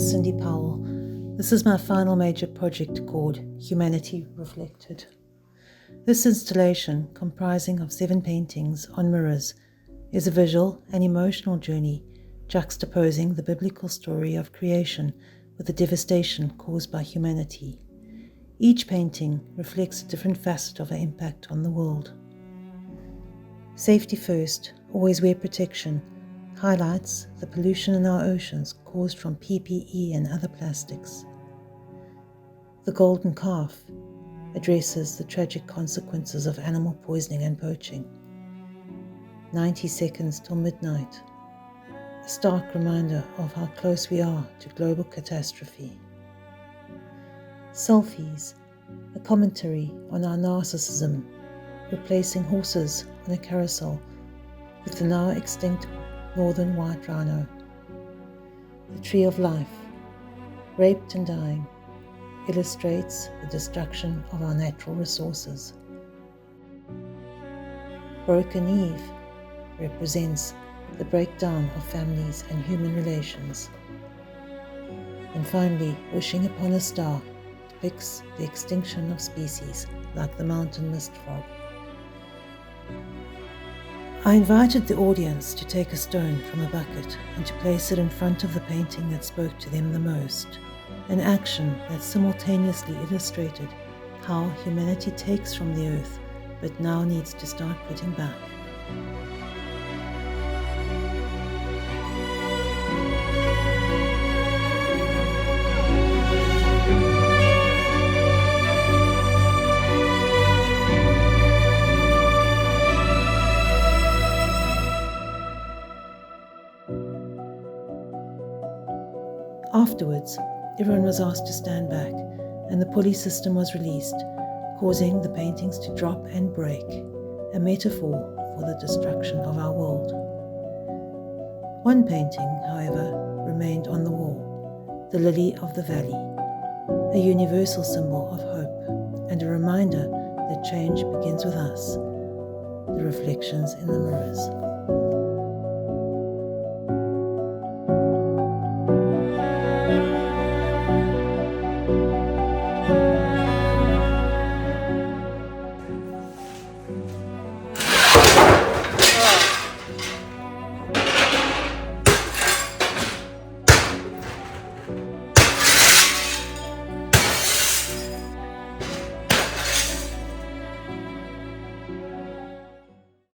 is Cindy Powell. This is my final major project called Humanity Reflected. This installation, comprising of 7 paintings on mirrors, is a visual and emotional journey juxtaposing the biblical story of creation with the devastation caused by humanity. Each painting reflects a different facet of our impact on the world. Safety first, always wear protection, highlights the pollution in our oceans caused from PPE and other plastics. The golden calf addresses the tragic consequences of animal poisoning and poaching. 90 seconds till midnight, a stark reminder of how close we are to global catastrophe. Selfies, a commentary on our narcissism, replacing horses on a carousel with the now extinct northern white rhino. The tree of life, raped and dying, illustrates the destruction of our natural resources. Broken Eve represents the breakdown of families and human relations. And finally, wishing upon a star depicts the extinction of species like the mountain mist frog. I invited the audience to take a stone from a bucket and to place it in front of the painting that spoke to them the most, an action that simultaneously illustrated how humanity takes from the earth but now needs to start putting back. Afterwards, everyone was asked to stand back, and the pulley system was released, causing the paintings to drop and break, a metaphor for the destruction of our world. One painting, however, remained on the wall, the lily of the valley, a universal symbol of hope and a reminder that change begins with us, the reflections in the mirrors.